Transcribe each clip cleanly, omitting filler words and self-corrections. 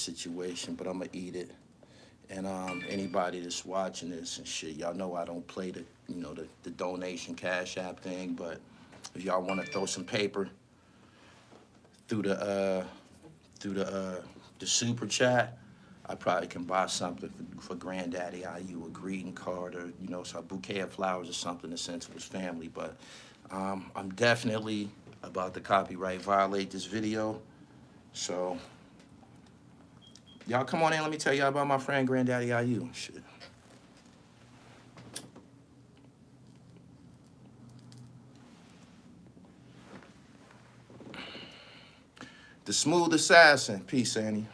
situation, but I'm gonna eat it. And anybody that's watching this and shit, y'all know I don't play the, the donation cash app thing, but if y'all want to throw some paper through the super chat, I probably can buy something for Granddaddy IU, a greeting card or, so a bouquet of flowers or something to send to his family. But I'm definitely about to copyright violate this video. So y'all come on in, let me tell y'all about my friend Granddaddy IU. Shit. The Smooth Assassin. Peace, Annie.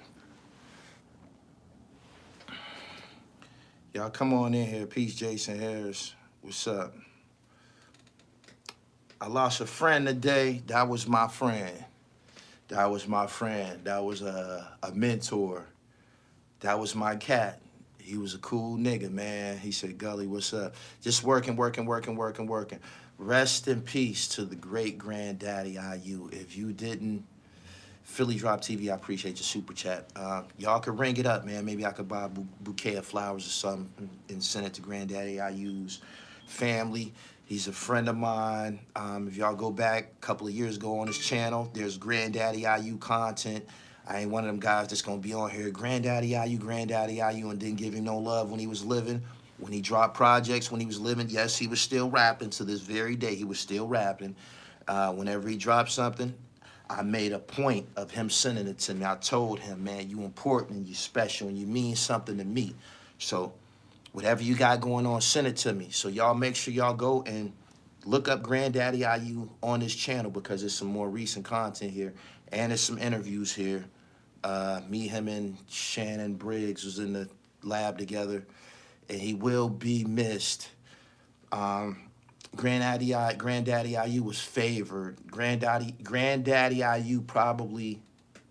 Y'all come on in here. Peace, Jason Harris. What's up? I lost a friend today. That was my friend. That was my friend. That was a mentor. That was my cat. He was a cool nigga, man. He said, Gully, what's up? Just working. Rest in peace to the great Granddaddy IU. If you didn't, Philly Drop TV, I appreciate your super chat. Y'all could ring it up, man. Maybe I could buy a bouquet of flowers or something and send it to Granddaddy IU's family. He's a friend of mine. If y'all go back a couple of years ago on his channel, there's Granddaddy IU content. I ain't one of them guys that's gonna be on here, Granddaddy IU, and didn't give him no love when he was living. When he dropped projects, when he was living, yes, he was still rapping to this very day. He was still rapping. Whenever he dropped something, I made a point of him sending it to me. I told him, man, you important and you special and you mean something to me. So whatever you got going on, send it to me. So y'all make sure y'all go and look up Granddaddy IU on his channel because there's some more recent content here. And there's some interviews here. Me, him, and Shannon Briggs was in the lab together. And he will be missed. Granddaddy IU was favored. Granddaddy IU probably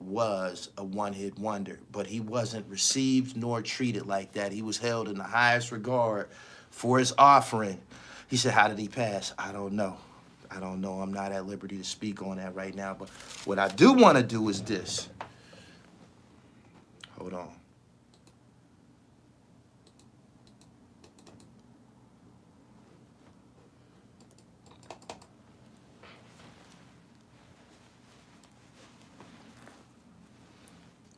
was a one-hit wonder, but he wasn't received nor treated like that. He was held in the highest regard for his offering. He said, how did he pass? I don't know. I'm not at liberty to speak on that right now, but what I do want to do is this. Hold on.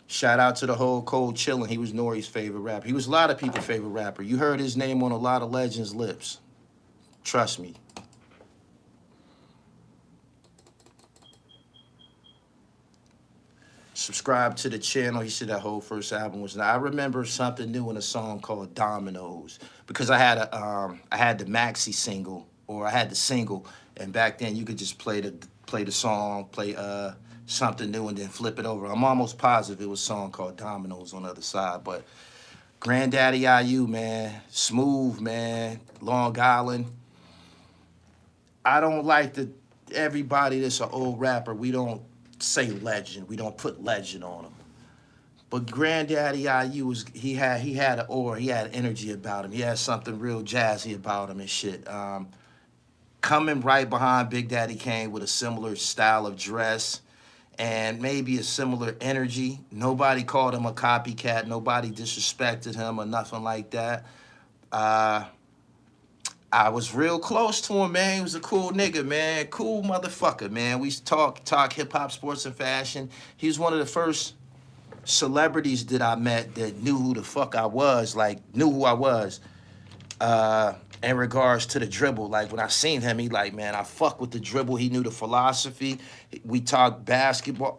Shout out to the whole Cold Chillin'. He was Nori's favorite rapper. He was a lot of people's favorite rapper. You heard his name on a lot of legends' lips. Trust me. Subscribe to the channel. He said that whole first album was. I remember something new in a song called Dominoes because I had the maxi single or I had the single, and back then you could just play the song, play something new and then flip it over. I'm almost positive it was a song called Dominoes on the other side, but Granddaddy IU, man, smooth, man, Long Island. I don't like everybody that's an old rapper, we don't say legend. We don't put legend on him. But Granddaddy IU he had an aura, he had energy about him. He had something real jazzy about him and shit. Coming right behind Big Daddy Kane with a similar style of dress and maybe a similar energy. Nobody called him a copycat. Nobody disrespected him or nothing like that. I was real close to him, man. He was a cool nigga, man. Cool motherfucker, man. We used to talk hip-hop, sports, and fashion. He was one of the first celebrities that I met that knew who the fuck I was, knew who I was. In regards to the dribble, when I seen him, he man, I fuck with the dribble. He knew the philosophy. We talked basketball.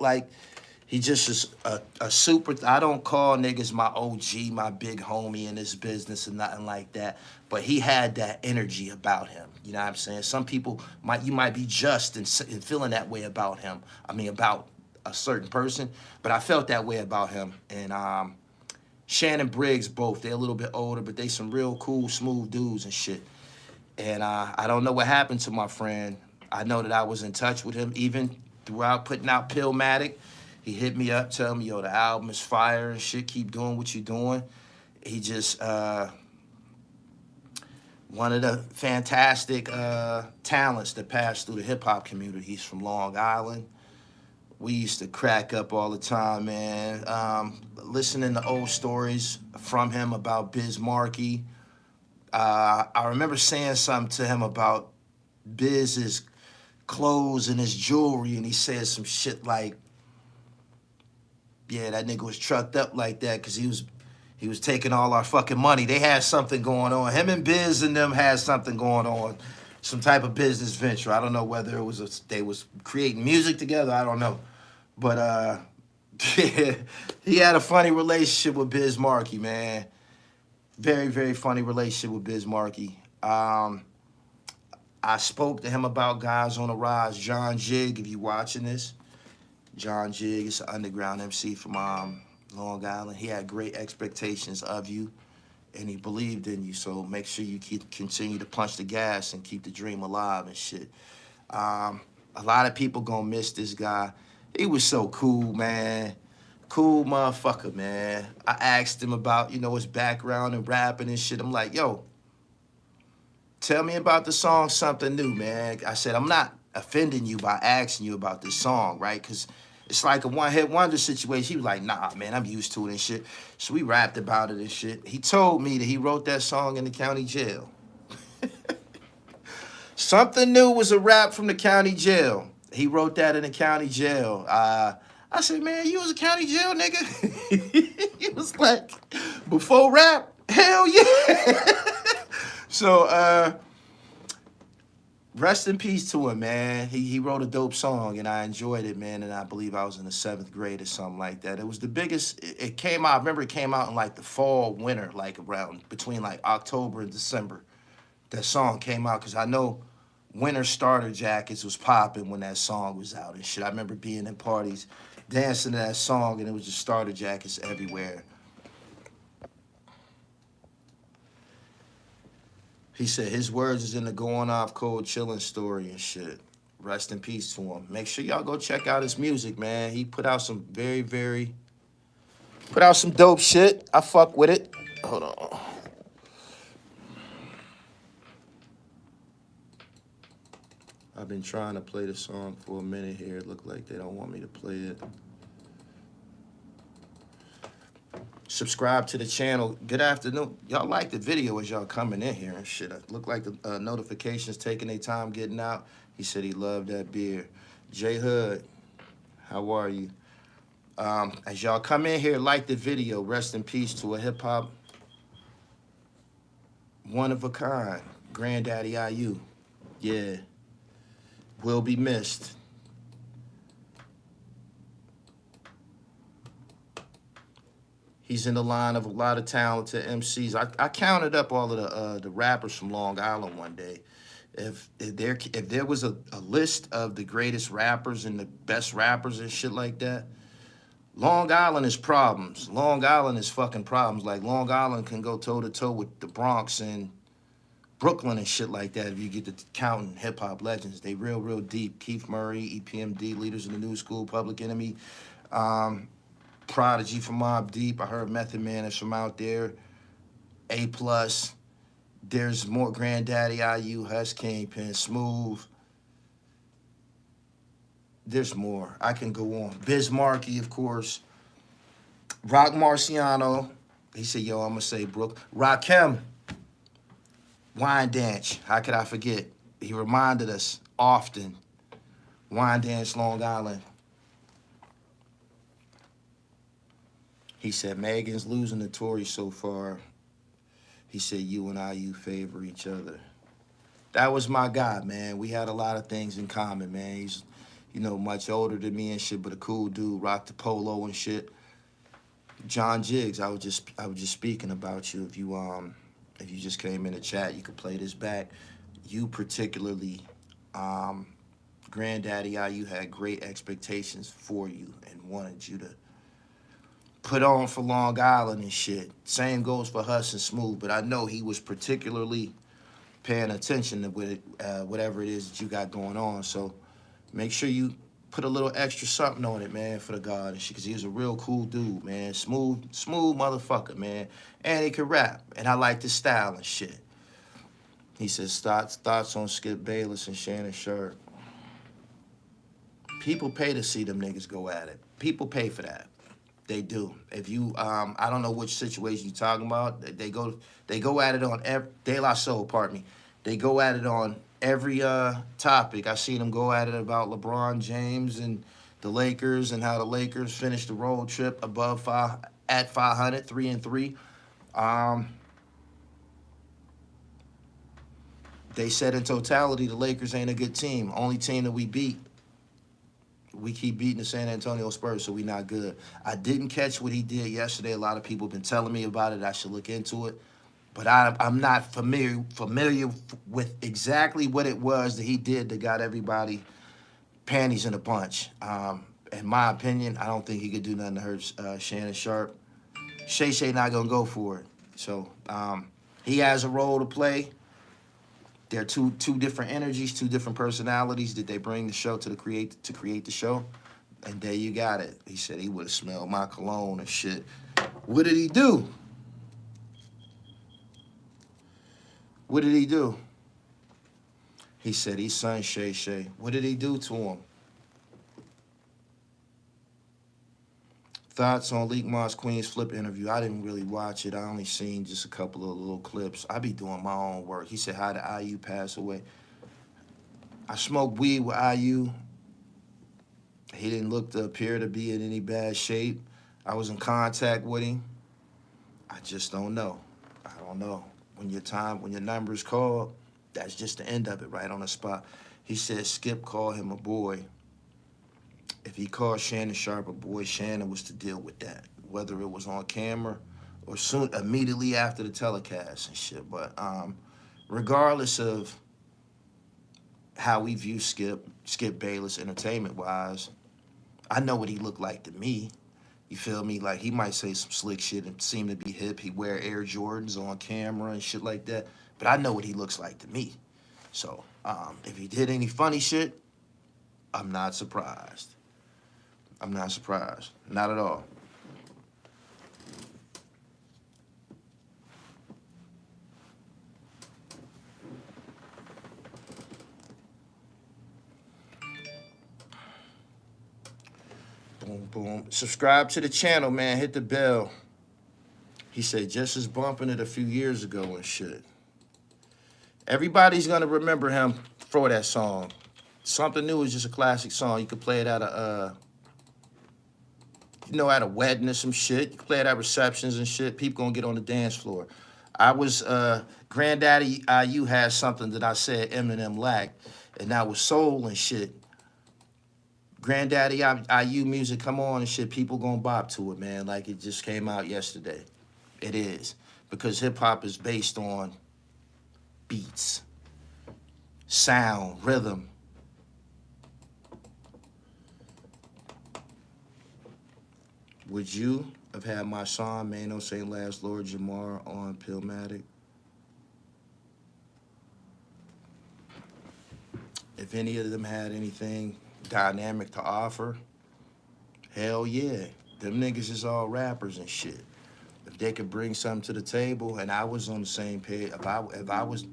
He just is a super. I don't call niggas my OG, my big homie in this business and nothing like that. But he had that energy about him. You know what I'm saying? Some people you might be just in feeling that way about him. I mean, about a certain person. But I felt that way about him. And Shannon Briggs, both. They're a little bit older, but they some real cool, smooth dudes and shit. And I don't know what happened to my friend. I know that I was in touch with him even throughout putting out Pillmatic. He hit me up, tell me, yo, the album is fire and shit. Keep doing what you're doing. He just one of the fantastic talents that passed through the hip-hop community. He's from Long Island. We used to crack up all the time, man. Listening to old stories from him about Biz Markie. I remember saying something to him about Biz's clothes and his jewelry, and he said some shit like, yeah, that nigga was trucked up like that because he was taking all our fucking money. They had something going on. Him and Biz and them had something going on, some type of business venture. I don't know whether it was they was creating music together. I don't know, but he had a funny relationship with Biz Markie, man. Very, very funny relationship with Biz Markie. I spoke to him about guys on the rise. John Jig, if you watching this, John Jig is an underground MC from Long Island. He had great expectations of you, and he believed in you. So make sure you continue to punch the gas and keep the dream alive and shit. A lot of people gonna miss this guy. He was so cool, man. Cool motherfucker, man. I asked him about, you know, his background and rapping and shit. I'm like, yo, tell me about the song Something New, man. I said, I'm not offending you by asking you about this song, right? Because it's like a one-hit wonder situation. He was like, nah, man, I'm used to it and shit. So we rapped about it and shit. He told me that he wrote that song in the county jail. Something New was a rap from the county jail. He wrote that in the county jail. I said, man, you was a county jail nigga? He was like, before rap? Hell yeah. So, rest in peace to him, man. He wrote a dope song, and I enjoyed it, man, and I believe I was in the 7th grade or something like that. It was the biggest, it came out, I remember it came out in like the fall, winter, like around between like October and December. That song came out, because I know winter starter jackets was popping when that song was out and shit. I remember being in parties, dancing to that song, and it was just starter jackets everywhere. He said his words is in the Going Off Cold Chillin' story and shit. Rest in peace to him. Make sure y'all go check out his music, man. He put out some put out some dope shit. I fuck with it. Hold on. I've been trying to play the song for a minute here. It look like they don't want me to play it. Subscribe to the channel. Good afternoon. Y'all like the video as y'all coming in here and shit. It look like the notifications taking their time getting out. He said he loved that beer. J Hood, how are you? As y'all come in here, like the video. Rest in peace to a hip-hop one of a kind. Granddaddy IU. Yeah. Will be missed. He's in the line of a lot of talented MCs. I counted up all of the rappers from Long Island one day. If there was a list of the greatest rappers and the best rappers and shit like that, Long Island is problems. Long Island is fucking problems. Like, Long Island can go toe-to-toe with the Bronx and Brooklyn and shit like that if you get to counting hip-hop legends. They real deep. Keith Murray, EPMD, Leaders in the New School, Public Enemy, Prodigy from Mobb Deep. I heard Method Man is from out there. A+. There's more. Granddaddy IU, Hush Kingpin, Smooth. There's more. I can go on. Biz Markie, of course. Rock Marciano. He said, yo, I'm going to say Brooke. Rakim. Wine Dance. How could I forget? He reminded us often. Wine Dance, Long Island. He said, Megan's losing to Tory so far. He said, you and IU favor each other. That was my guy, man. We had a lot of things in common, man. He's, you know, much older than me and shit, but a cool dude. Rocked the polo and shit. John Jiggs, I was just speaking about you. If you just came in the chat, you could play this back. You particularly, Granddaddy IU had great expectations for you and wanted you to put on for Long Island and shit. Same goes for Huss and Smooth, but I know he was particularly paying attention to whatever it is that you got going on. So make sure you put a little extra something on it, man, for the God and shit, because he was a real cool dude, man. Smooth motherfucker, man. And he could rap, and I liked his style and shit. He says, thoughts on Skip Bayless and Shannon Sharp. People pay to see them niggas go at it. People pay for that. They do. If you, I don't know which situation you're talking about. They go at it on every, De La Soul, pardon me. They go at it on every topic. I seen them go at it about LeBron James and the Lakers and how the Lakers finished the road trip above at 500, 3-3. They said in totality the Lakers ain't a good team. Only team that we beat. We keep beating the San Antonio Spurs, so we not good. I didn't catch what he did yesterday. A lot of people have been telling me about it. I should look into it. But I'm not familiar with exactly what it was that he did that got everybody panties in a bunch. In my opinion, I don't think he could do nothing to hurt Shannon Sharpe. Shay not going to go for it. So he has a role to play. They're two different energies, two different personalities that they bring the show to create the show. And there you got it. He said he would have smelled my cologne and shit. What did he do? What did he do? He said he son Shay. What did he do to him? Thoughts on Leak Moss Queen's Flip interview? I didn't really watch it. I only seen just a couple of little clips. I be doing my own work. He said, how did IU pass away? I smoked weed with IU. He didn't look to appear to be in any bad shape. I was in contact with him. I just don't know. I don't know. When your number is called, that's just the end of it, right on the spot. He said Skip called him a boy. If he called Shannon Sharpe a boy, Shannon was to deal with that, whether it was on camera or immediately after the telecast and shit. But regardless of how we view Skip Bayless entertainment-wise, I know what he looked like to me. You feel me? Like, he might say some slick shit and seem to be hip. He wear Air Jordans on camera and shit like that. But I know what he looks like to me. So if he did any funny shit, I'm not surprised. I'm not surprised. Not at all. Boom, boom. Subscribe to the channel, man. Hit the bell. He said just as bumping it a few years ago and shit. Everybody's going to remember him for that song. Something New is just a classic song. You could play it at a, at a wedding or some shit. You can play it at receptions and shit. People gonna get on the dance floor. I was, Granddaddy IU had something that I said Eminem lacked, and that was soul and shit. Granddaddy IU music, come on and shit. People gonna bop to it, man. Like it just came out yesterday. It is. Because hip-hop is based on beats, sound, rhythm. Would you have had my son, Mano St. Last Lord Jamar on Pillmatic? If any of them had anything dynamic to offer, hell yeah. Them niggas is all rappers and shit. If they could bring something to the table and I was on the same page, if I was,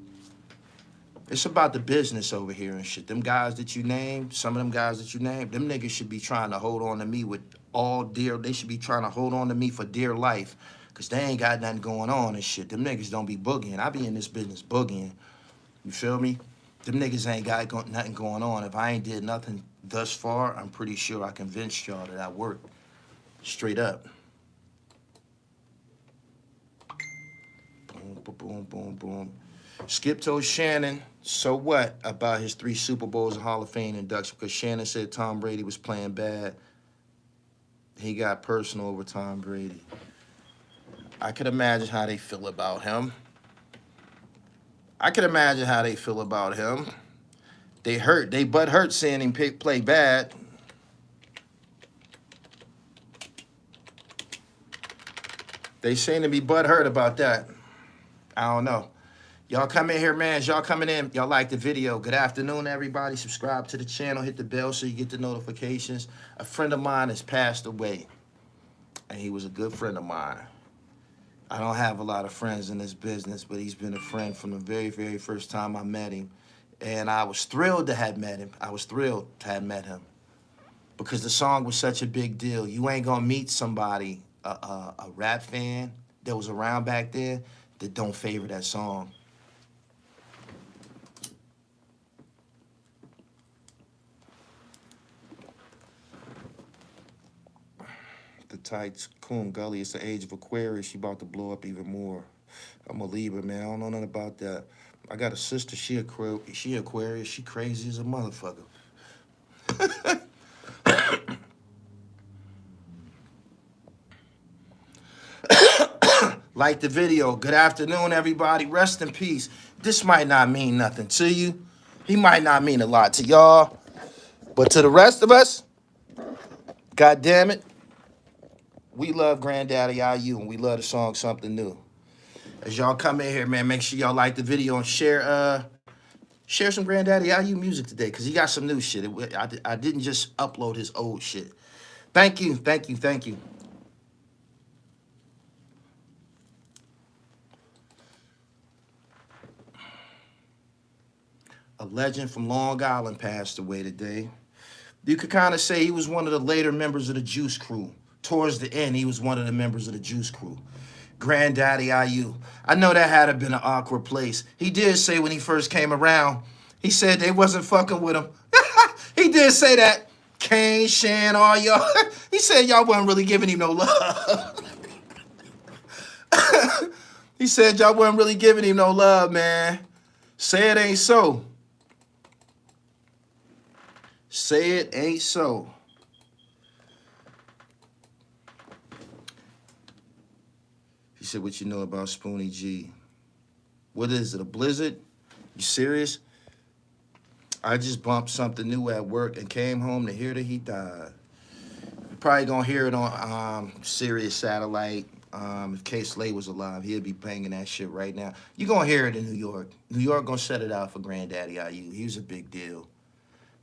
it's about the business over here and shit. Them guys that you named, some of them guys that you named, them niggas should be trying to hold on to me with they should be trying to hold on to me for dear life, because they ain't got nothing going on and shit. Them niggas don't be boogieing. I be in this business boogieing. You feel me? Them niggas ain't got nothing going on. If I ain't did nothing thus far, I'm pretty sure I convinced y'all that I worked. Straight up. Boom, boom, boom, boom, boom. Skip told Shannon, so what about his 3 Super Bowls and Hall of Fame induction? Because Shannon said Tom Brady was playing bad. He got personal over Tom Brady. I could imagine how they feel about him. They butt hurt seeing him play bad. They seem to be butt hurt about that. I don't know. Y'all come in here, man. Y'all coming in. Y'all like the video. Good afternoon, everybody. Subscribe to the channel. Hit the bell so you get the notifications. A friend of mine has passed away, and he was a good friend of mine. I don't have a lot of friends in this business, but he's been a friend from the very, very first time I met him. And I was thrilled to have met him. because the song was such a big deal. You ain't gonna meet somebody, a rap fan that was around back then, that don't favor that song. The tights, coon Gully. It's the age of Aquarius. She about to blow up even more. I'm a Libra, man. I don't know nothing about that. I got a sister. She Aquarius. She crazy as a motherfucker. Like the video. Good afternoon, everybody. Rest in peace. This might not mean nothing to you. He might not mean a lot to y'all. But to the rest of us, God damn it, we love Granddaddy IU and we love the song Something New. As y'all come in here, man, make sure y'all like the video and share some Granddaddy IU music today, because he got some new shit. I didn't just upload his old shit. Thank you, thank you, thank you. A legend from Long Island passed away today. You could kind of say he was one of the later members of the Juice Crew. Towards the end, he was one of the members of the Juice Crew. Granddaddy IU. I know that had to been an awkward place. He did say when he first came around, he said they wasn't fucking with him. He did say that. Kane, Shan, all y'all. He said y'all wasn't really giving him no love. He said y'all wasn't really giving him no love, man. Say it ain't so. Say it ain't so. He said, what you know about Spoonie G? What is it, a blizzard? You serious? I just bumped something new at work and came home to hear that he died. You're probably gonna hear it on Sirius Satellite. If K-Slay was alive, he'd be banging that shit right now. You're gonna hear it in New York. New York gonna set it out for Granddaddy IU. He was a big deal.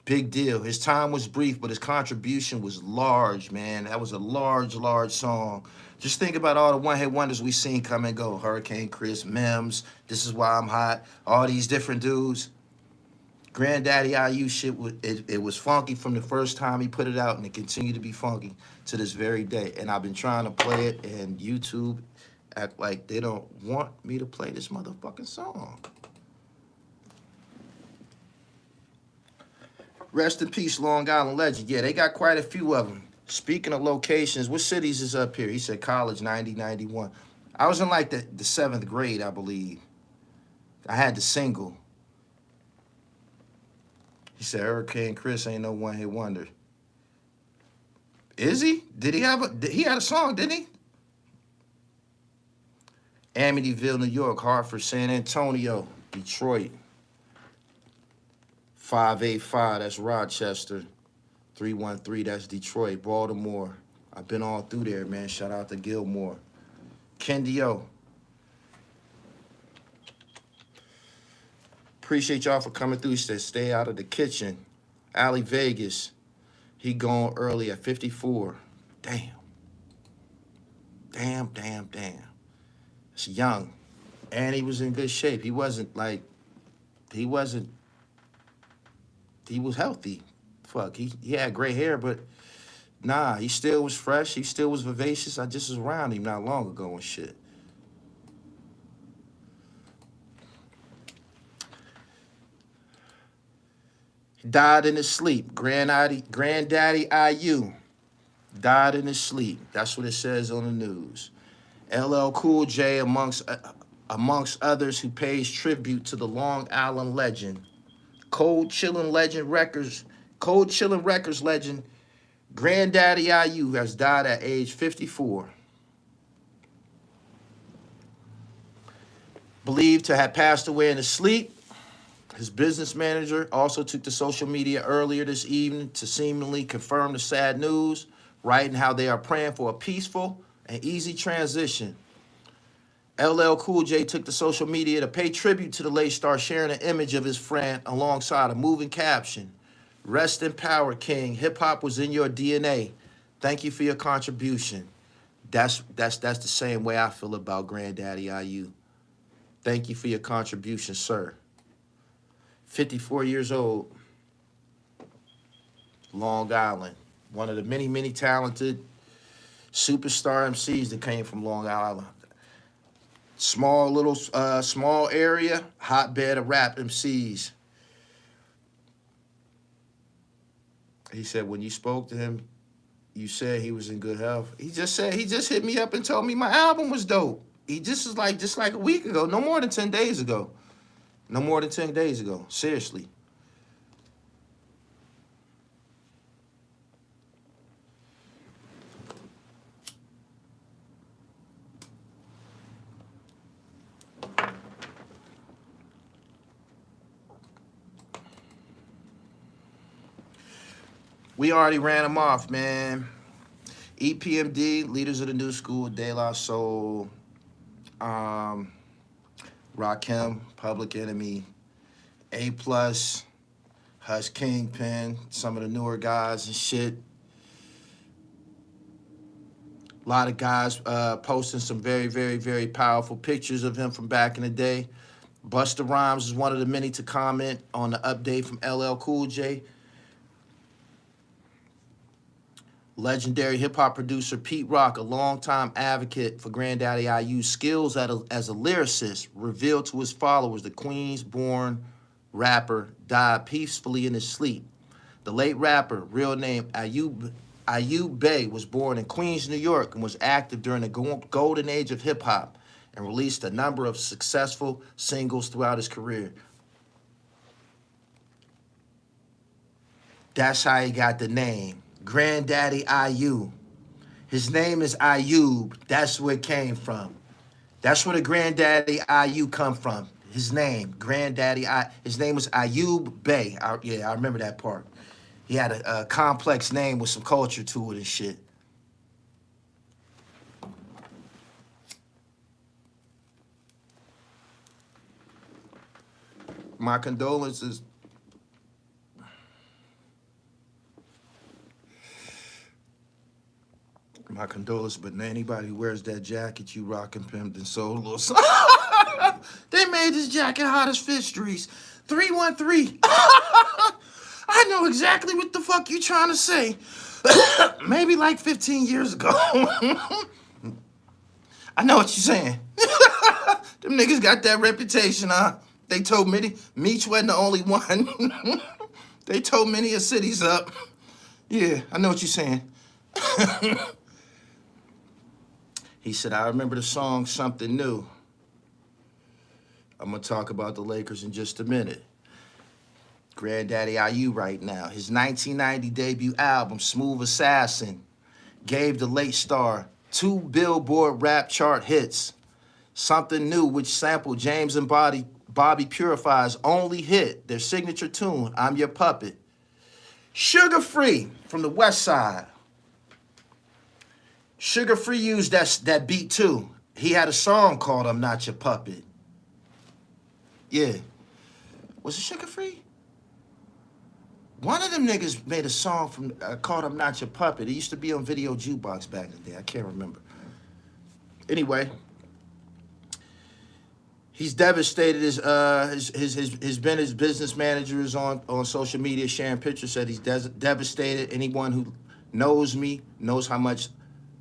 Big deal. His time was brief, but his contribution was large, man. That was a large, large song. Just think about all the one-hit wonders we seen come and go. Hurricane Chris, Mims, This Is Why I'm Hot, all these different dudes. Granddaddy IU shit, it was funky from the first time he put it out, and it continued to be funky to this very day. And I've been trying to play it, and YouTube act like they don't want me to play this motherfucking song. Rest in peace, Long Island legend. Yeah, they got quite a few of them. Speaking of locations, what cities is up here? He said college, 90, 91. I was in like the 7th grade, I believe. I had the single. He said Hurricane Chris ain't no one-hit wonder. Is he? Did he have he had a song, didn't he? Amityville, New York, Hartford, San Antonio, Detroit. 585, that's Rochester. 313, that's Detroit. Baltimore. I've been all through there, man. Shout out to Gilmore. Kendio. Appreciate y'all for coming through. He said, stay out of the kitchen. Ali Vegas. He gone early at 54. Damn. Damn, damn, damn. It's young. And he was in good shape. He wasn't like, he was healthy. Fuck, he had gray hair, but nah, he still was fresh. He still was vivacious. I just was around him not long ago and shit. He died in his sleep. Granddaddy IU died in his sleep. That's what it says on the news. LL Cool J, amongst others, who pays tribute to the Long Island legend. Cold Chillin' Records legend, Granddaddy IU has died at age 54. Believed to have passed away in his sleep. His business manager also took to social media earlier this evening to seemingly confirm the sad news, writing how they are praying for a peaceful and easy transition. LL Cool J took to social media to pay tribute to the late star, sharing an image of his friend alongside a moving caption. Rest in power, King. Hip-hop was in your DNA. Thank you for your contribution. That's the same way I feel about Granddaddy IU. Thank you for your contribution, sir. 54 years old. Long Island. One of the many, many talented superstar MCs that came from Long Island. Small little, small area, hotbed of rap MCs. He said when you spoke to him, you said he was in good health. He just said, he just hit me up and told me my album was dope. He just like a week ago, no more than 10 days ago. No more than 10 days ago, seriously. We already ran him off, man. EPMD, Leaders of the New School, De La Soul, Rakim, Public Enemy, A+, Hush Kingpin, some of the newer guys and shit. A lot of guys posting some very, very, very powerful pictures of him from back in the day. Busta Rhymes is one of the many to comment on the update from LL Cool J. Legendary hip-hop producer Pete Rock, a longtime advocate for Granddaddy IU's skills as a lyricist, revealed to his followers the Queens-born rapper died peacefully in his sleep. The late rapper, real name IU Bey, was born in Queens, New York, and was active during the golden age of hip-hop and released a number of successful singles throughout his career. That's how he got the name. Granddaddy IU. His name is Ayub. That's where it came from. That's where the Granddaddy IU come from. His name, Granddaddy his name was Ayub Bey. Yeah, I remember that part. He had a complex name with some culture to it and shit. My condolences. My condolences, but anybody who wears that jacket you rockin' pimped and sold a little They made this jacket hot as fish grease. 313. I know exactly what the fuck you trying to say. Maybe like 15 years ago. I know what you're saying. Them niggas got that reputation, huh? They told Meech wasn't the only one. They told many a cities up. Yeah, I know what you're saying. He said, I remember the song Something New. I'm going to talk about the Lakers in just a minute. Granddaddy IU right now. His 1990 debut album, Smooth Assassin, gave the late star 2 Billboard rap chart hits. Something New, which sampled James and Bobby Purify's only hit, their signature tune, I'm Your Puppet. Sugar Free from the West Side. Sugar Free used that beat too. He had a song called I'm Not Your Puppet. Yeah. Was it Sugar Free? One of them niggas made a song from called I'm Not Your Puppet. It used to be on Video Jukebox back in the day. I can't remember. Anyway, he's devastated. His business manager is on social media sharing pictures. Said he's devastated. Anyone who knows me knows how much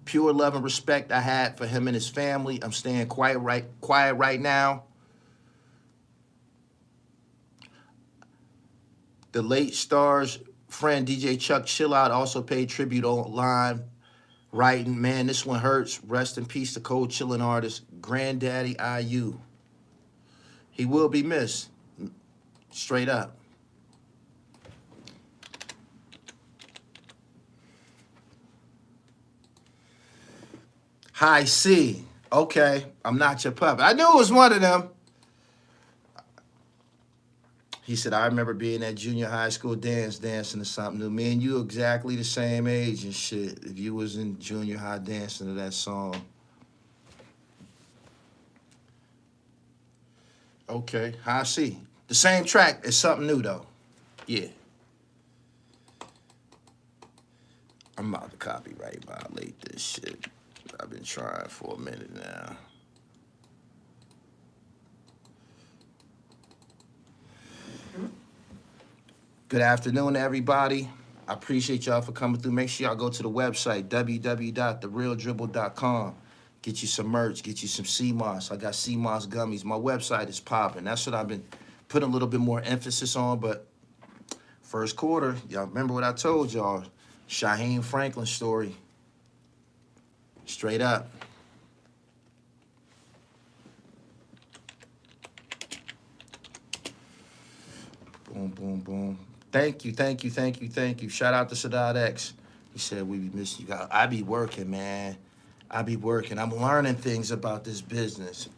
pure love and respect I had for him and his family. I'm staying quiet right now. The late star's friend DJ Chuck Chillout also paid tribute online, writing, man, this one hurts. Rest in peace to cold chillin' artist Granddaddy IU. He will be missed, straight up. High C. Okay, I'm Not Your Puppet. I knew it was one of them. He said, I remember being at junior high school dancing to Something New. Me and you exactly the same age and shit. If you was in junior high dancing to that song. Okay, High C. The same track as Something New, though. Yeah. I'm about to copyright violate this shit. I've been trying for a minute now. Good afternoon, everybody. I appreciate y'all for coming through. Make sure y'all go to the website, www.therealdribble.com. Get you some merch, get you some CMOS. I got CMOS gummies. My website is popping. That's what I've been putting a little bit more emphasis on. But first quarter, y'all remember what I told y'all. Shaheem Franklin story. Straight up. Boom, boom, boom. Thank you. Shout out to Sadat X. He said, we be missing you guys. I be working, man. I be working. I'm learning things about this business.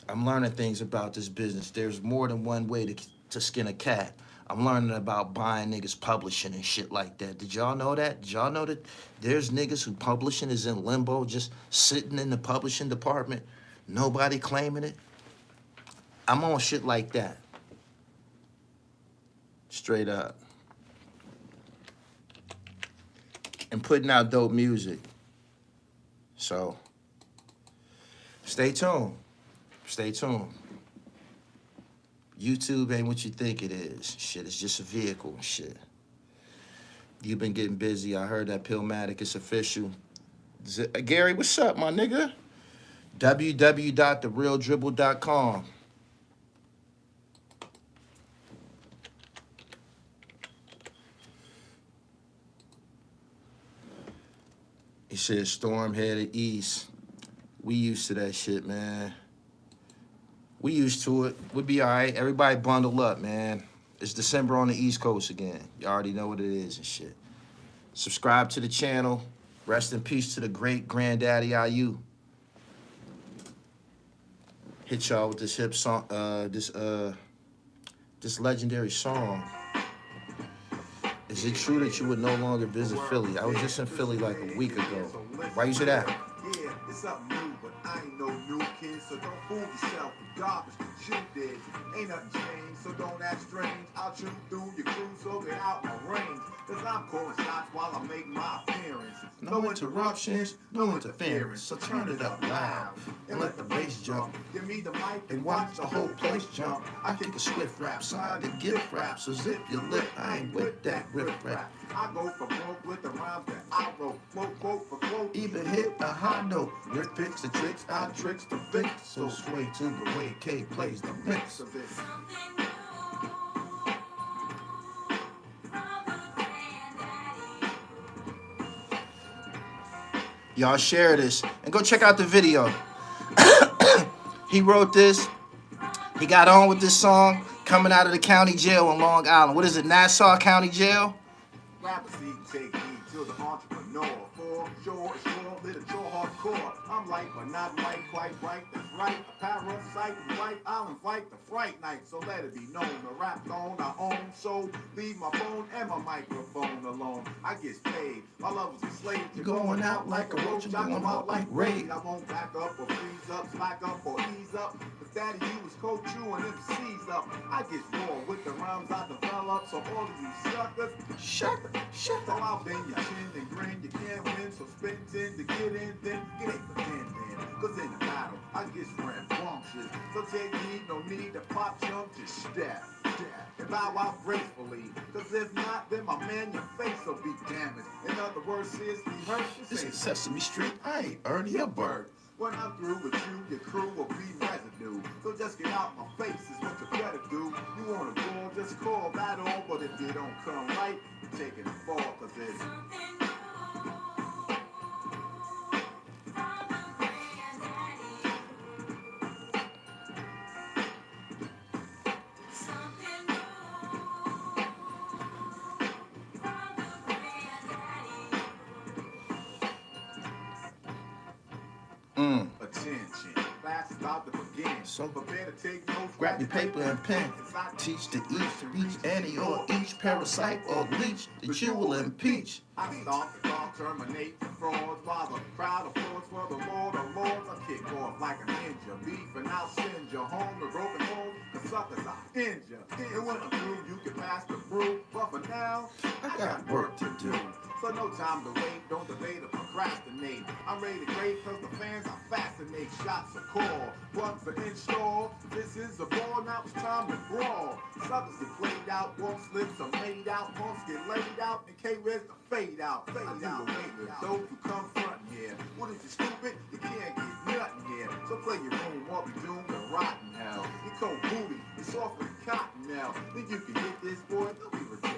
There's more than one way to skin a cat. I'm learning about buying niggas publishing and shit like that. Did y'all know that? Did y'all know that there's niggas who publishing is in limbo, just sitting in the publishing department, nobody claiming it? I'm on shit like that. Straight up. And putting out dope music. So, stay tuned. YouTube ain't what you think it is. Shit, it's just a vehicle and shit. You've been getting busy. I heard that Pillmatic is official. Gary, what's up, my nigga? www.therealdribble.com. He said, storm headed east. We used to that shit, man. We used to it. We'll be all right. Everybody bundle up, man. It's December on the East Coast again. You already know what it is and shit. Subscribe to the channel. Rest in peace to the great Granddaddy IU. Hit y'all with this hip song, this legendary song. Is it true that you would no longer visit Philly? I was just in Philly like a week ago. Why you say that? Yeah, it's something new, but I ain't no new kid, so don't fool yourself. The garbage that you did ain't nothing changed, so don't act strange. I'll shoot through your crew, so get out my range. Cause I'm calling shots while I make my appearance. No interruptions, no interference, so turn it up loud and let the bass jump. Give me the mic And watch the whole place jump. I kick a swift rap, side to gift rap, so zip your lip, I ain't with that rip rap. I go for broke with the rhymes that I wrote. Quote for quote. Even hit a high note. Rip picks the tricks, I tricks the fix. So sway to the way K plays the mix of this. Y'all share this and go check out the video. He wrote this. He got on with this song coming out of the county jail in Long Island. What is it, Nassau County Jail? Rappers need to take heed to the entrepreneur. For sure, it's more literature hardcore. I'm like, but not like, quite right. That's right. A parasite and white island fight the fright night. So let it be known. The rap on our own. So leave my phone and my microphone alone. I get paid. My love is a slave. You're going out like a roach. You're going out like raid. I won't back up or freeze up, slack up or ease up. But Daddy, you was coach you and MC's up. I get raw with the rhymes I develop. So all of you suckers, shut up. So I'll bend your chin and grin. You can't win, so spin 10 to get in. Then it ain't pretend then. Cause in the battle, I get rambunctious. So take heed, no need to pop jump. Just step. And bow out gracefully. Cause if not, then my man, your face will be damaged. In other words, sis, be hurt. This is Sesame Street. I ain't Ernie your bird. When I'm through with you, your crew will be residue. So just get out my face is what you better do. You wanna go, just call that on. But if you don't come right, you're taking the fall, cause it's attention. Class is about to begin. So prepare to take notes. grab your paper and pen. Teach to each any or each parasite or leech that you will impeach. I stomp the dog, terminate the frauds while the crowd applauds for the Lord of Lords. I kick off like a ninja. Beef and I'll send you home to broken home. Cause suckers I injure. And when I'm through, you can pass the brew. But for now, I got work to do. So no time to wait, don't debate or procrastinate. I'm ready to grade cause the fans I fascinate. Shots are call, bucks are installed. This is the ball, now it's time to brawl. Suckers get played out, walk slips are made out, punks get laid out, and K-Reds to fade out. I do away with those who come frontin' here. What if you're stupid? You can't get nothing here. So play your room, or be doomed to rotten hell. You cold booty, it's off with cotton now. Think you can hit this boy? Don't be ridiculous.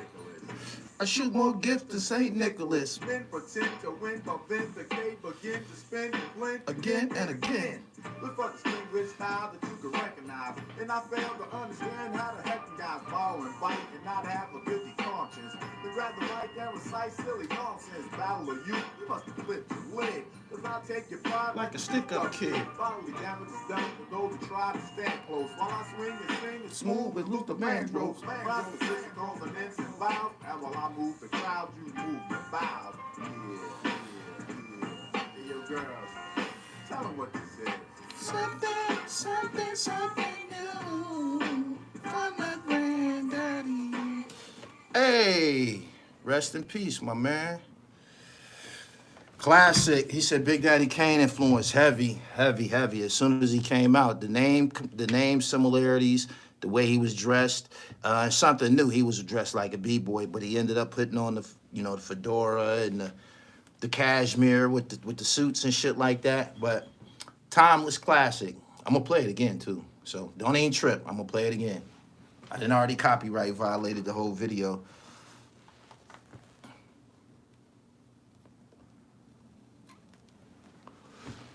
I shoot more gifts than St. Nicholas. Spin, pretend to win, convince the K, begin to spin and blend Again and again. Look for distinguished style that you can recognize. And I fail to understand how the heck you guys borrow and bite and not have a guilty conscience. To grab the mic and recite silly nonsense. Battle of you must have flipped your lid. Cause I'll take your pride Like a stick-up kid. Follow the damage is done for those who try to stand close. While I swing and sing it's Smooth with Luther Vandross. Processes, consonants, and vowels. And while I move the crowd, you move the bow. Yeah. Hey, yo, girls, tell them what this is. Something new from the Granddaddy. Hey, rest in peace, my man. Classic. He said Big Daddy Kane influence heavy. As soon as he came out, the name similarities, the way he was dressed, and something new. He was dressed like a b-boy, but he ended up putting on the the fedora and the cashmere with the suits and shit like that. But timeless classic. I'm gonna play it again too. So don't even trip. I'm gonna play it again. I didn't already copyright violated the whole video.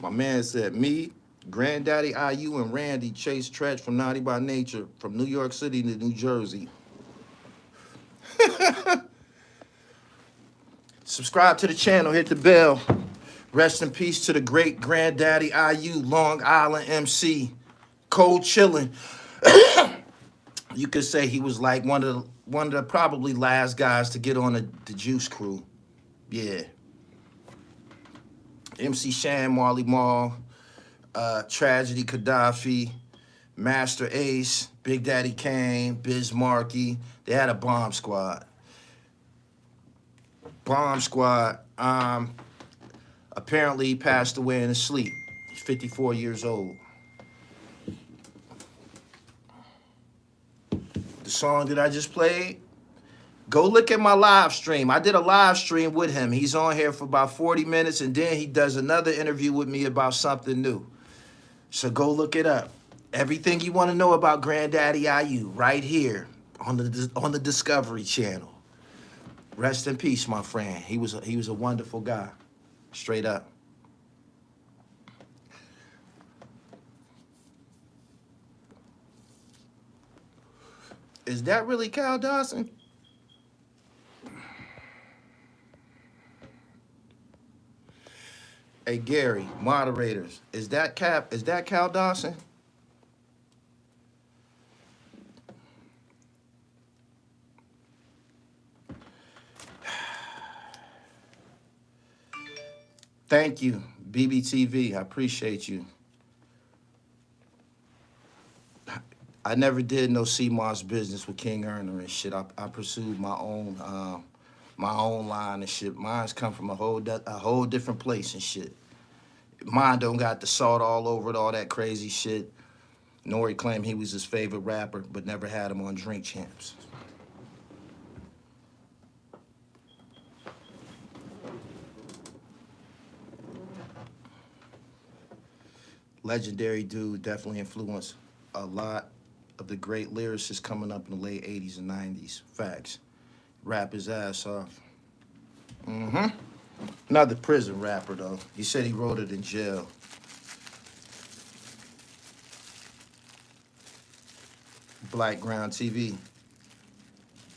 My man said, me, Granddaddy IU, and Randy chase Tretch from Naughty by Nature from New York City to New Jersey. Subscribe to the channel, hit the bell. Rest in peace to the great Granddaddy IU, Long Island MC, cold chillin'. You could say he was like one of the probably last guys to get on the Juice Crew. Yeah. MC Shan, Marley Marl, Tragedy Gaddafi, Master Ace, Big Daddy Kane, Biz Markie. They had a bomb squad. Apparently he passed away in his sleep. He's 54 years old. The song that I just played, go look at my live stream. I did a live stream with him. He's on here for about 40 minutes, and then he does another interview with me about something new. So go look it up. Everything you want to know about Granddaddy IU right here on the Discovery Channel. Rest in peace, my friend. He was a wonderful guy, straight up. Is that really Cal Dawson? Hey Gary, moderators, is that Cal Dawson? Thank you, BBTV. I appreciate you. I never did no CMOS business with King Erner and shit. I pursued my own line and shit. Mine's come from a whole different place and shit. Mine don't got the salt all over it, all that crazy shit. Nori claimed he was his favorite rapper, but never had him on Drink Champs. Legendary dude, definitely influenced a lot of the great lyricists coming up in the late 80s and 90s. Facts. Rap his ass off. Another prison rapper, though. He said he wrote it in jail. Black Ground TV.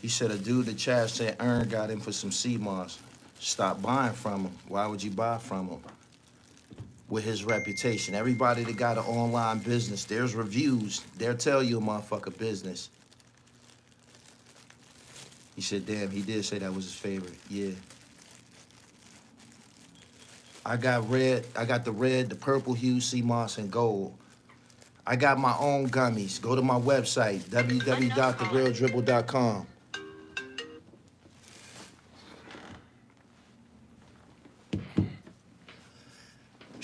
He said a dude that Chaz said Earn got him for some CMOS. Stop buying from him. Why would you buy from him? With his reputation. Everybody that got an online business, there's reviews. They'll tell you a motherfucker business. He said, damn, he did say that was his favorite. Yeah. I got the red, the purple hue, CMOS, and gold. I got my own gummies. Go to my website, www.therealdribble.com.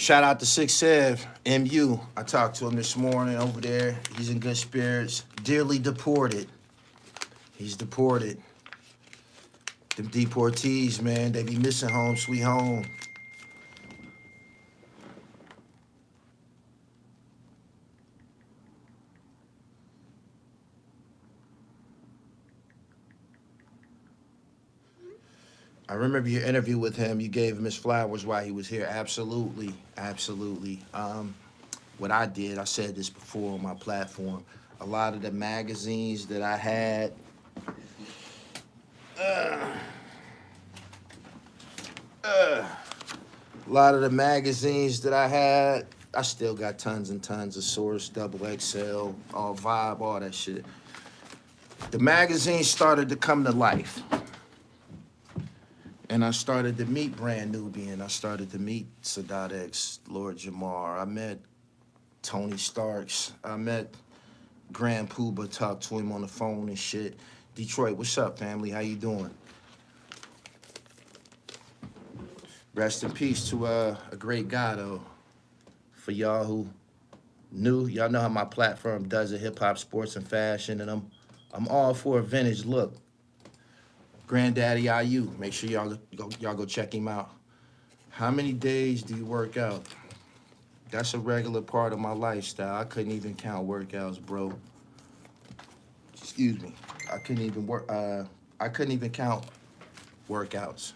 Shout out to 6'7", MU. I talked to him this morning over there. He's in good spirits. Dearly deported. He's deported. Them deportees, man, they be missing home sweet home. I remember your interview with him. You gave him his flowers while he was here. Absolutely, absolutely. What I did, I said this before on my platform, a lot of the magazines that I had, a lot of the magazines that I had, I still got tons and tons of Source, Double XL, all Vibe, all that shit. The magazines started to come to life. And I started to meet Brand Nubian. I started to meet Sadat X, Lord Jamar. I met Tony Starks. I met Grand Pooba, talked to him on the phone and shit. Detroit, what's up, family? How you doing? Rest in peace to a great guy, though. For y'all who new, y'all know how my platform does it, hip-hop, sports, and fashion, and I'm all for a vintage look. Granddaddy IU, make sure y'all go check him out. How many days do you work out? That's a regular part of my lifestyle. I couldn't even count workouts, bro. Excuse me. I couldn't even count workouts.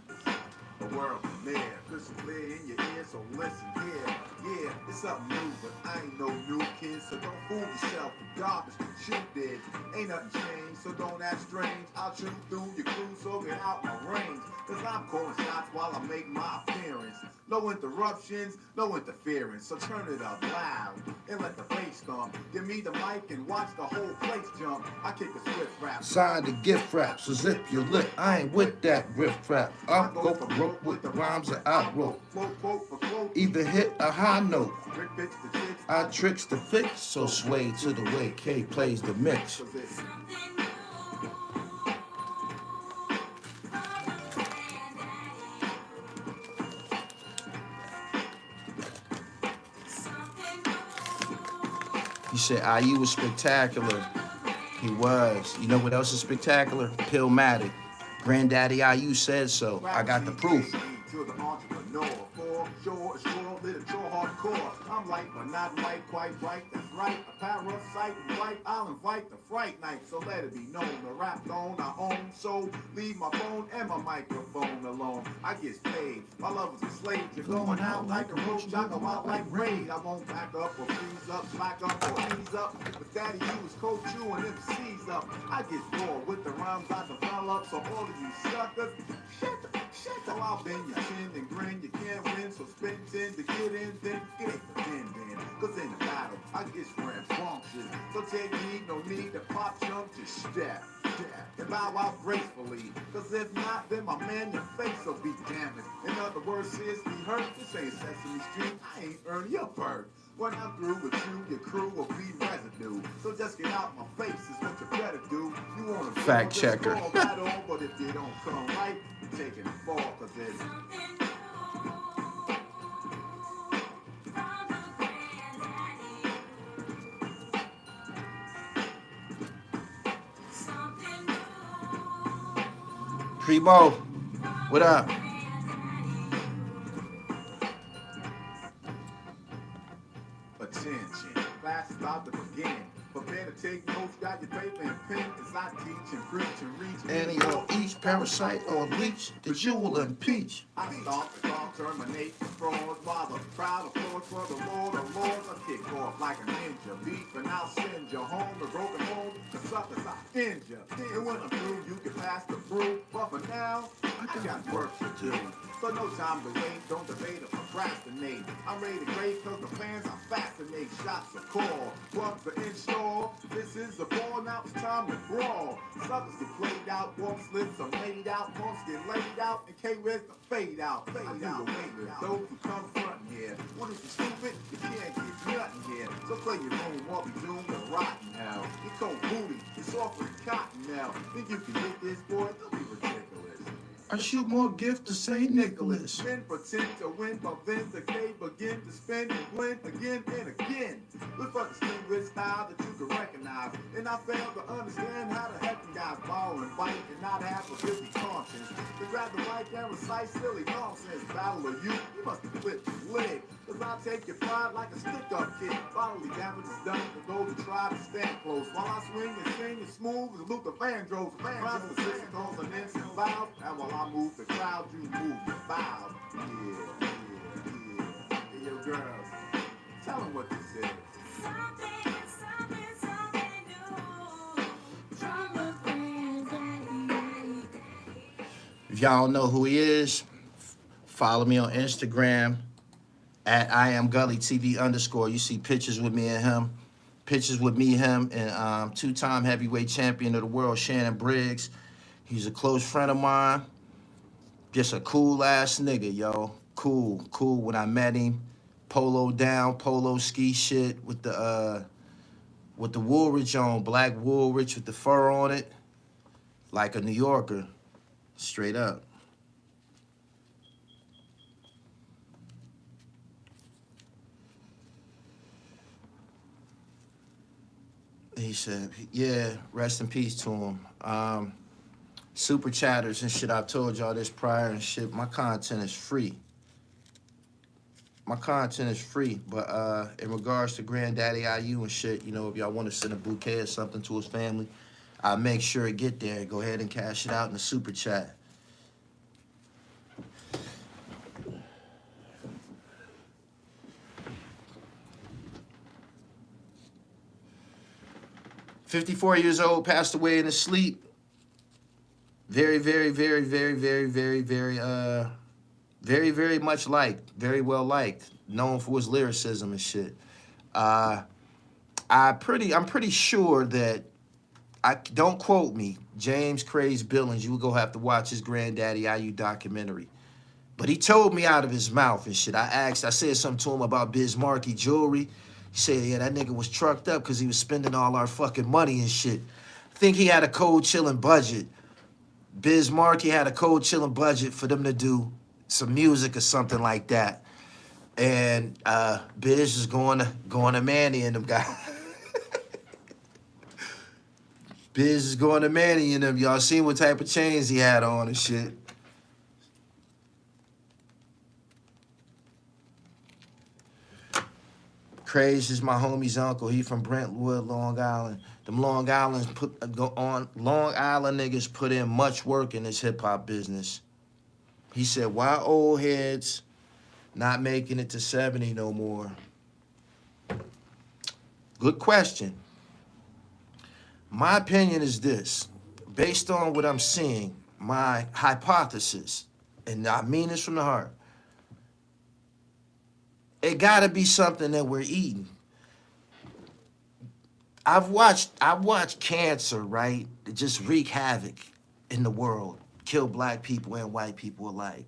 The world premiere, crystal clear in your ear, so listen here. Yeah, it's something new, but I ain't no new kid, so don't fool yourself. The garbage that you did ain't nothing changed, so don't act strange. I'll shoot through your crew, so get out my range. Cause I'm calling shots while I make my appearance. No interruptions, no interference, so turn it up loud and let the bass thump. Give me the mic and watch the whole place jump. I kick a swift rap. Signed the gift rap, so zip your lip. I ain't with that riff rap. I'll go for broke with the rhymes that I wrote. Either hit a high note. I tricks the fix, so sway to the way K plays the mix. He said IU was spectacular. He was. You know what else is spectacular? Pillmatic. Granddaddy IU said so. I got the proof. I'm light, but not light, quite right. That's right. A parasite and right. I'll invite the fright night, so let it be known. The rap on I own, so leave my phone and my microphone alone. I get paid. My love is a slave. You're going out like a roach. I go out like raid. I won't back up or freeze up, slack up or ease up. But Daddy, you is coach you and MC's up. I get bored with the rhymes I develop, so all of you suckers, shut up. I'll bend your chin and grin. You can't win, so spin 10 to get in, then it ain't the end, then. Cause in the battle, I get rambunctious. So take heed, no need to pop jump, just step, and bow out gracefully. Cause if not, then my man, your face will be damaged. In other words, seriously hurt. This ain't Sesame Street. I ain't earning your bird. When I'm through with you, your crew will be residue. So just get out my face is what you better do. You want to fact checker. Right on, but if you don't come right, you're taking the fall, cause it's Primo, what up? attention. Class is about to begin. Prepare to take notes, got your paper and pen, as I teach and preach and reach. Any or each parasite or leech that you will impeach. I stomp the song, terminate the fraud, while the crowd applauds for the Lord of Lords. I kick off like a ninja, beef, and I'll send you home, the broken home, the suckers I end you. And when I'm through, you can pass the brew, but for now, I got work to do. So no time to wait, don't debate or procrastinate. I'm ready to grade, cause the fans I fascinate. Shots are call, clubs are installed. This is a ball, now it's time to brawl. Suckers get played out, walk slips are laid out, punks get laid out, and K-Red's the fade out. Fade out, with those who come frontin' here. What if you stupid? You can't get nothing here. So play your room while we doom the rotten now. You cold booty, it's off with the cotton now. Think you can hit this boy? Don't be ridiculous. I shoot more gifts to St. Nicholas. Men pretend to win, but vindicate, begin to spin and blend again and again. With a distinguished style that you can recognize. And I fail to understand how the heck you guys borrow and bite and not have a guilty conscience. To grab the mic and recite silly nonsense. Battle of you must have flipped his leg. Cause I'll take your pride like a stick-up kid. Bodily damage is done for those who try to stand close. While I swing and sing as smooth as Luther Vandross. Rhymes with six consonants and vowels. And while I move the crowd, you move the vowels. Yeah. Hey, yo, girls, tell them what this is. If y'all don't know who he is, follow me on Instagram at I am Gully TV _. You see pictures with me and him. Pictures with me, him, and two-time heavyweight champion of the world, Shannon Briggs. He's a close friend of mine. Just a cool-ass nigga, yo. Cool. When I met him, polo down, polo ski shit with the Woolrich on, black Woolrich with the fur on it. Like a New Yorker, straight up. He said, yeah, rest in peace to him. Super chatters and shit, I've told y'all this prior and shit. My content is free. But in regards to Granddaddy IU and shit, you know, if y'all want to send a bouquet or something to his family, I'll make sure it get there. Go ahead and cash it out in the super chat. "54 years old, passed away in his sleep. Very much liked, very well liked, known for his lyricism and shit. I'm pretty sure that, don't quote me, James Craze Billings, you will go have to watch his Granddaddy IU documentary. But he told me out of his mouth and shit. I said something to him about Biz Markie jewelry. He said, yeah, that nigga was trucked up because he was spending all our fucking money and shit. I think he had a cold chilling budget. Biz Markie had a cold chilling budget for them to do some music or something like that. And Biz is going to Manny and them guys. Biz is going to Manny and them. Y'all seen what type of chains he had on and shit. Craze is my homie's uncle. He from Brentwood, Long Island. Them Long Island niggas put in much work in this hip hop business. He said, why old heads not making it to 70 no more? Good question. My opinion is this. Based on what I'm seeing, my hypothesis, and I mean this from the heart, it gotta be something that we're eating. I've watched cancer, right? Just wreak havoc in the world, kill black people and white people alike.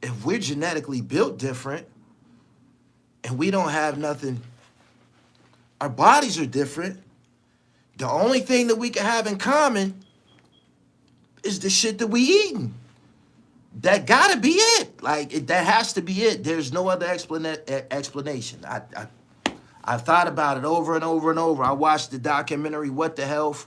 If we're genetically built different and we don't have nothing, our bodies are different, the only thing that we can have in common is the shit that we eating. That gotta be it. Like, that has to be it. There's no other explanation. I've thought about it over and over and over. I watched the documentary, What the Health.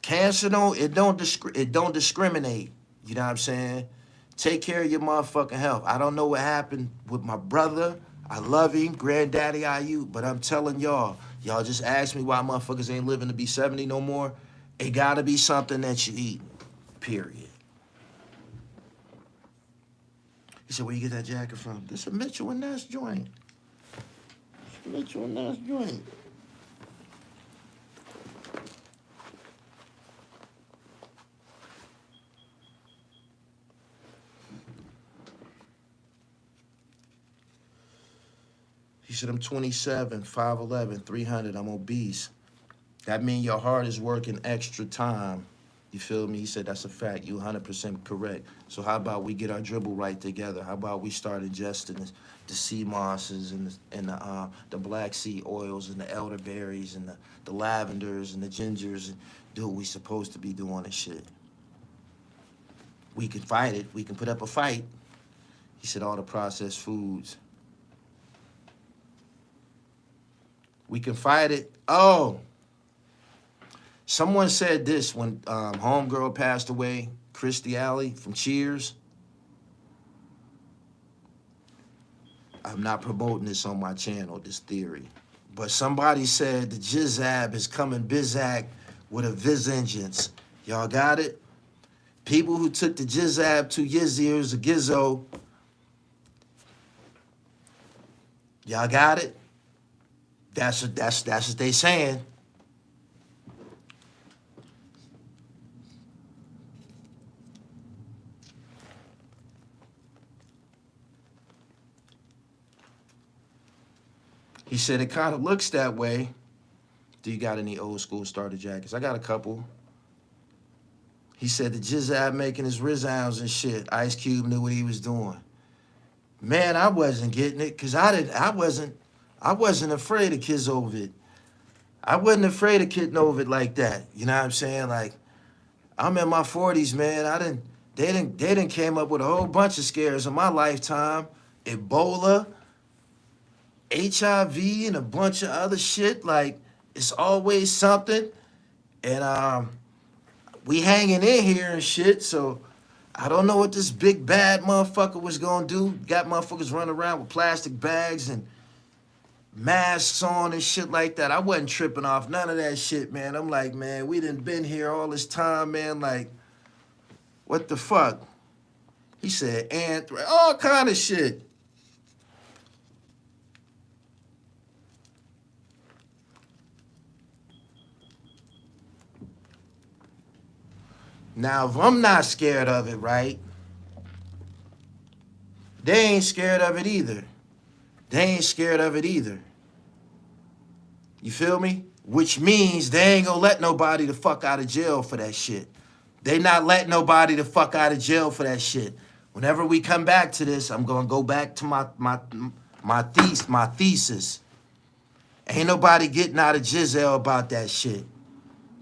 Cancer don't discriminate. You know what I'm saying? Take care of your motherfucking health. I don't know what happened with my brother. I love him, Granddaddy IU, but I'm telling y'all just ask me why motherfuckers ain't living to be 70 no more. It gotta be something that you eat, period. He said, where you get that jacket from? This is a Mitchell and Ness joint. He said, I'm 27, 5'11", 300, I'm obese. That means your heart is working extra time. You feel me? He said, that's a fact. You 100% correct. So how about we get our dribble right together? How about we start ingesting the sea mosses and the black sea oils and the elderberries and the lavenders and the gingers and do what we supposed to be doing and shit. We can fight it. We can put up a fight. He said all the processed foods. We can fight it. Oh, someone said this when homegirl passed away, Christy Alley from Cheers. I'm not promoting this on my channel, this theory. But somebody said the Jizzab is coming Bizak with a Vizengeance. Y'all got it? People who took the Jizzab 2 years a Gizzo. Y'all got it? That's what they saying. He said it kind of looks that way. Do you got any old school starter jackets? I got a couple. He said the Jizzab making his resounds and shit. Ice Cube knew what he was doing. Man, I wasn't getting it because I wasn't afraid of kids over it. I wasn't afraid of kidding over it like that. You know what I'm saying? Like, I'm in my 40s, man. They didn't came up with a whole bunch of scares in my lifetime. Ebola, HIV, and a bunch of other shit. Like, it's always something. And we hanging in here and shit, so I don't know what this big bad motherfucker was gonna do. Got motherfuckers running around with plastic bags and masks on and shit like that. I wasn't tripping off none of that shit, man. I'm like, man, we done been here all this time, man. Like, what the fuck? He said anthrax, all kind of shit. Now, if I'm not scared of it, right? They ain't scared of it either. They ain't scared of it either. You feel me? Which means they ain't gonna let nobody the fuck out of jail for that shit. They not letting nobody the fuck out of jail for that shit. Whenever we come back to this, I'm gonna go back to my thesis. Ain't nobody getting out of jail about that shit.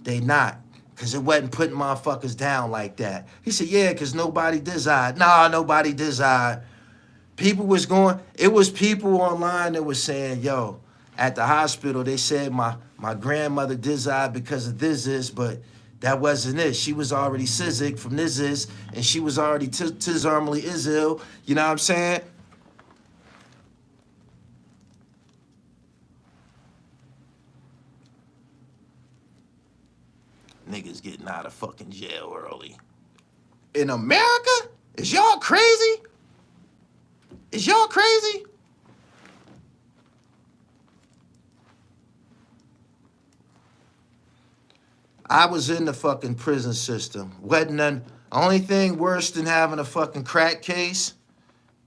They not. Because it wasn't putting motherfuckers down like that. He said, yeah, because nobody desired. Nah, nobody desired. People was going, it was people online that was saying, yo, at the hospital, they said my grandmother desired because of this, but that wasn't it. She was already Sizik from this, and she was already Tizarmally Izil. You know what I'm saying? Niggas getting out of fucking jail early. In America? Is y'all crazy? Is y'all crazy? I was in the fucking prison system. Wasn't none. Only thing worse than having a fucking crack case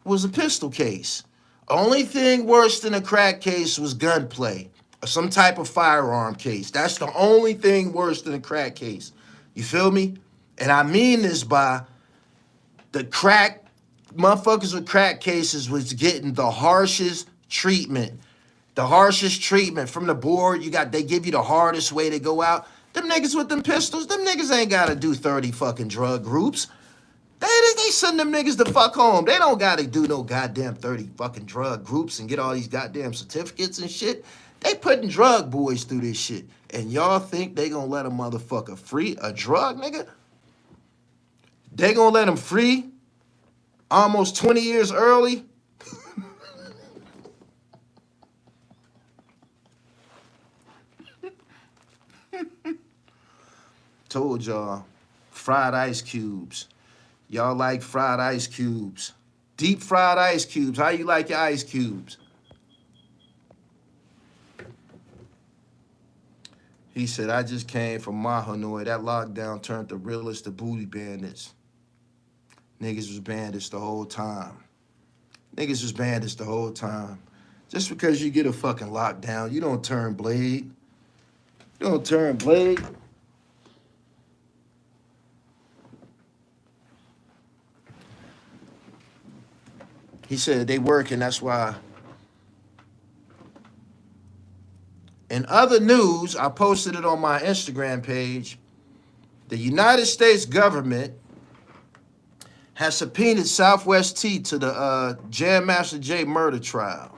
was a pistol case. Only thing worse than a crack case was gunplay. Or some type of firearm case. That's the only thing worse than a crack case. You feel me? And I mean this by the crack, motherfuckers with crack cases was getting the harshest treatment. The harshest treatment from the board. They give you the hardest way to go out. Them niggas with them pistols, them niggas ain't gotta do 30 fucking drug groups. They send them niggas the fuck home. They don't gotta do no goddamn 30 fucking drug groups and get all these goddamn certificates and shit. They putting drug boys through this shit. And y'all think they gonna let a motherfucker free a drug, nigga? They gonna let him free almost 20 years early? Told y'all, fried ice cubes. Y'all like fried ice cubes. Deep fried ice cubes. How you like your ice cubes? He said, I just came from Mahanoy. That lockdown turned the realest to booty bandits. Niggas was bandits the whole time. Niggas was bandits the whole time. Just because you get a fucking lockdown, you don't turn blade. You don't turn blade. He said they working, that's why. In other news, I posted it on my Instagram page. The United States government has subpoenaed Southwest T to the Jam Master Jay murder trial.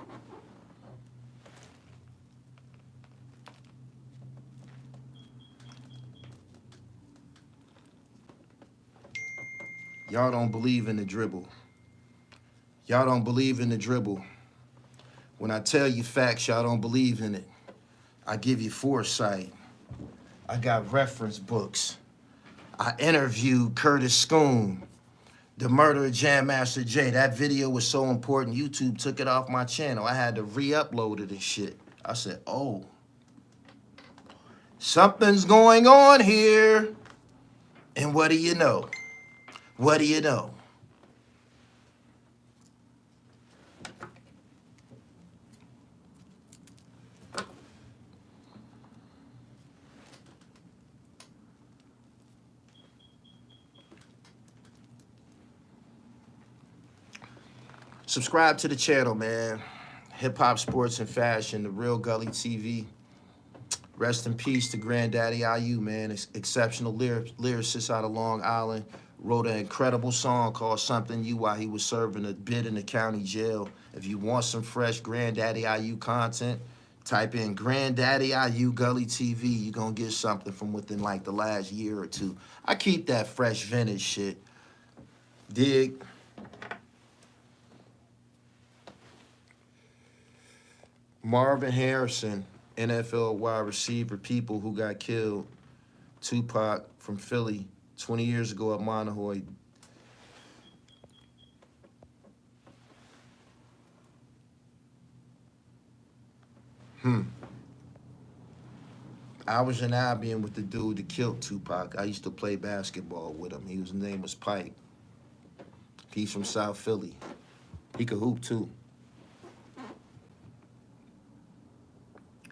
Y'all don't believe in the dribble. Y'all don't believe in the dribble. When I tell you facts, y'all don't believe in it. I give you foresight. I got reference books. I interviewed Curtis Schoon, the murder of Jam Master Jay. That video was so important, YouTube took it off my channel. I had to re-upload it and shit. I said, oh, something's going on here. And what do you know? What do you know? Subscribe to the channel, man. Hip hop, sports, and fashion. The real Gully TV. Rest in peace to Granddaddy IU, man. Exceptional lyricist out of Long Island. Wrote an incredible song called Something You while he was serving a bid in the county jail. If you want some fresh Granddaddy IU content, type in Granddaddy IU Gully TV. You're going to get something from within like the last year or two. I keep that fresh vintage shit. Dig? Marvin Harrison, NFL wide receiver, people who got killed. Tupac from Philly 20 years ago at Monohoy. I was in Albion with the dude that killed Tupac. I used to play basketball with him. His name was Pike. He's from South Philly. He could hoop too.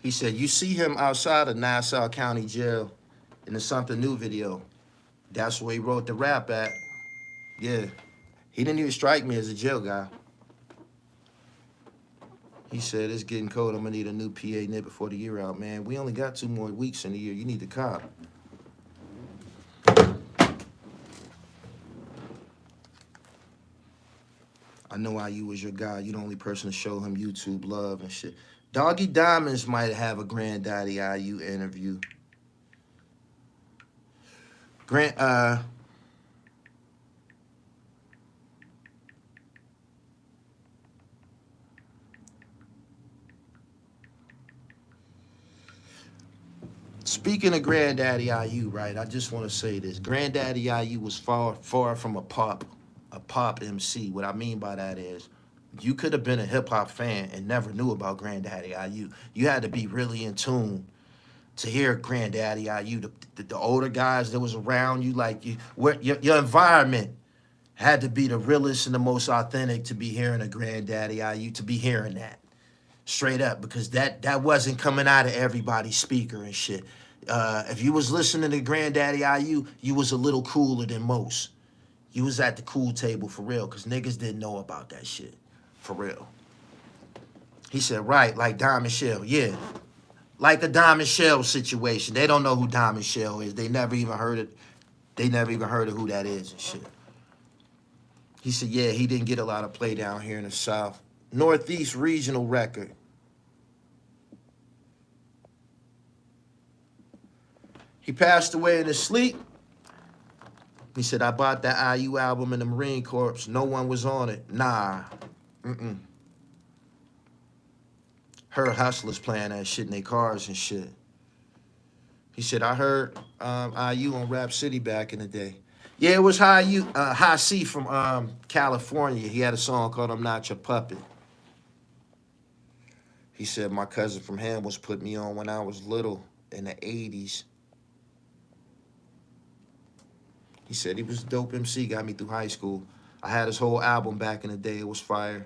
He said, you see him outside of Nassau County Jail in the Something New video. That's where he wrote the rap at. Yeah. He didn't even strike me as a jail guy. He said, it's getting cold. I'm going to need a new PA nip before the year out, man. We only got 2 more weeks in the year. You need the cop. I know IU was your guy. You're the only person to show him YouTube love and shit. Doggy Diamonds might have a Granddaddy IU interview. Speaking of Granddaddy IU, right? I just want to say this. Granddaddy IU was far from a pop MC. What I mean by that is, you could have been a hip-hop fan and never knew about Granddaddy IU. You had to be really in tune to hear Granddaddy IU. The older guys that was around you, like your environment had to be the realest and the most authentic to be hearing a Granddaddy IU, to be hearing that. Straight up, because that wasn't coming out of everybody's speaker and shit. If you was listening to Granddaddy IU, you was a little cooler than most. You was at the cool table for real, because niggas didn't know about that shit. For real. He said, right, like Diamond Shell. Yeah. Like the Diamond Shell situation. They don't know who Diamond Shell is. They never even heard it. They never even heard of who that is and shit. He said, yeah, he didn't get a lot of play down here in the South. Northeast regional record. He passed away in his sleep. He said, I bought that IU album in the Marine Corps. No one was on it. Nah. Heard hustlers playing that shit in their cars and shit. He said, I heard IU on Rap City back in the day. Yeah, it was High C from California. He had a song called I'm Not Your Puppet. He said, my cousin from Ham was put me on when I was little in the 80s. He said he was a dope MC, got me through high school. I had his whole album back in the day. It was fire.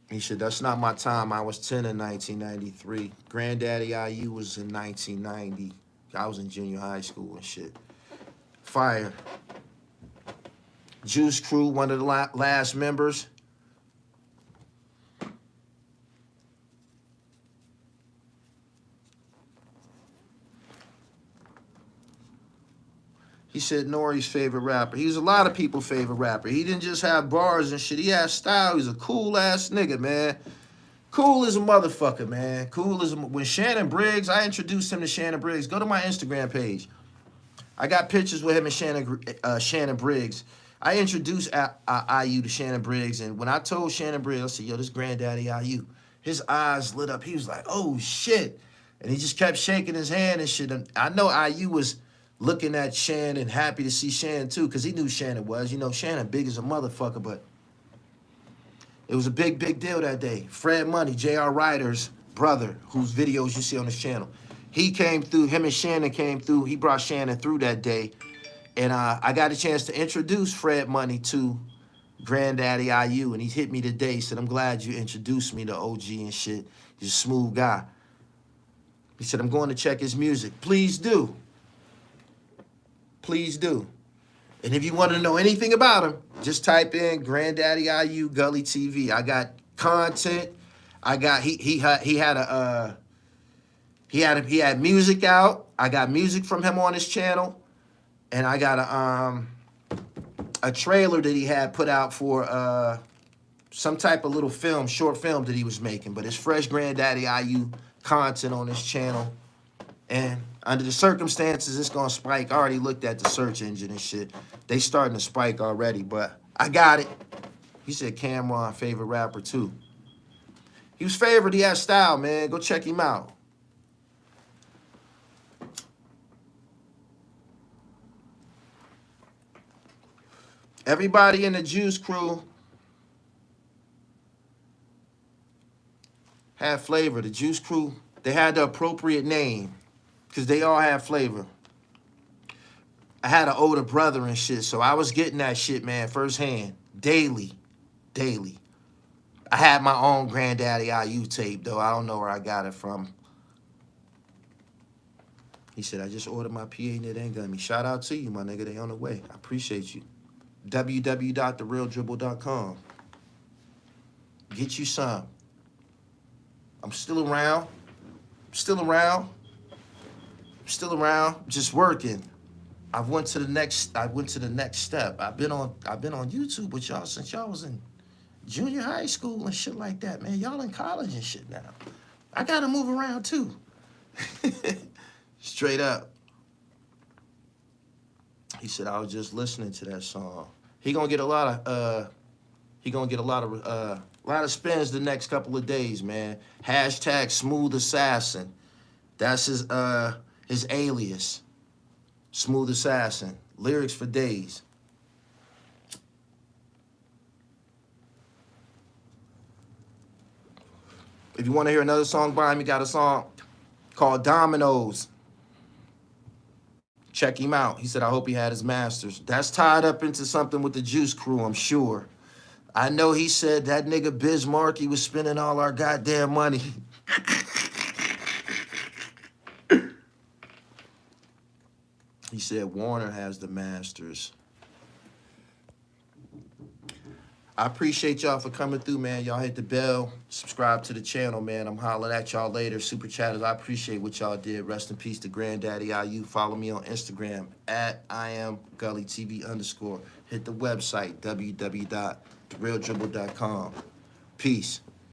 He said, that's not my time. I was 10 in 1993. Granddaddy IU was in 1990. I was in junior high school and shit. Fire. Juice Crew, one of the last members. He said Nori's favorite rapper. He was a lot of people's favorite rapper. He didn't just have bars and shit. He had style. He's a cool-ass nigga, man. Cool as a motherfucker, man. Cool as a... When Shannon Briggs, I introduced him to Shannon Briggs. Go to my Instagram page. I got pictures with him and Shannon Briggs. I introduced IU to Shannon Briggs, and when I told Shannon Briggs, I said, yo, this Granddaddy IU. His eyes lit up. He was like, oh, shit. And he just kept shaking his hand and shit. And I know IU was looking at Shannon, happy to see Shannon, too, because he knew Shannon was. You know, Shannon big as a motherfucker, but it was a big, big deal that day. Fred Money, J.R. Ryder's brother, whose videos you see on his channel. He came through, him and Shannon came through. He brought Shannon through that day. And I got a chance to introduce Fred Money to Granddaddy IU. And he hit me today. He said, I'm glad you introduced me to OG and shit. He's a smooth guy. He said, I'm going to check his music. Please do. Please do. And if you want to know anything about him, just type in Granddaddy IU Gully TV. I got content. I got he had music out. I got music from him on his channel, and I got a trailer that he had put out for some type of little film, short film that he was making. But it's fresh Granddaddy IU content on his channel, and under the circumstances, it's gonna spike. I already looked at the search engine and shit. They starting to spike already, but I got it. He said Cameron, favorite rapper too. He was favored. He had style, man. Go check him out. Everybody in the Juice crew had flavor. The Juice crew, they had the appropriate name because they all had flavor. I had an older brother and shit, so I was getting that shit, man, firsthand, daily. I had my own Granddaddy IU tape, though. I don't know where I got it from. He said, I just ordered my PA and it ain't got me. Shout out to you, my nigga. They on the way. I appreciate you. www.therealdribble.com. Get you some. I'm still around. Just working. I went to the next step. I've been on YouTube with y'all since y'all was in junior high school and shit like that, man. Y'all in college and shit now. I gotta move around too. Straight up. He said, I was just listening to that song. He gonna get a lot of spins the next couple of days, man. Hashtag Smooth Assassin. That's his alias. Smooth Assassin. Lyrics for days. If you want to hear another song by him, he got a song called Dominoes. Check him out. He said, I hope he had his masters. That's tied up into something with the Juice crew, I'm sure. I know he said that nigga Bismarck, he was spending all our goddamn money. He said Warner has the masters. I appreciate y'all for coming through, man. Y'all hit the bell. Subscribe to the channel, man. I'm hollering at y'all later. Super chatters, I appreciate what y'all did. Rest in peace to Granddaddy IU. Follow me on Instagram at @IamGullyTV_. Hit the website, www.therealdribble.com. Peace.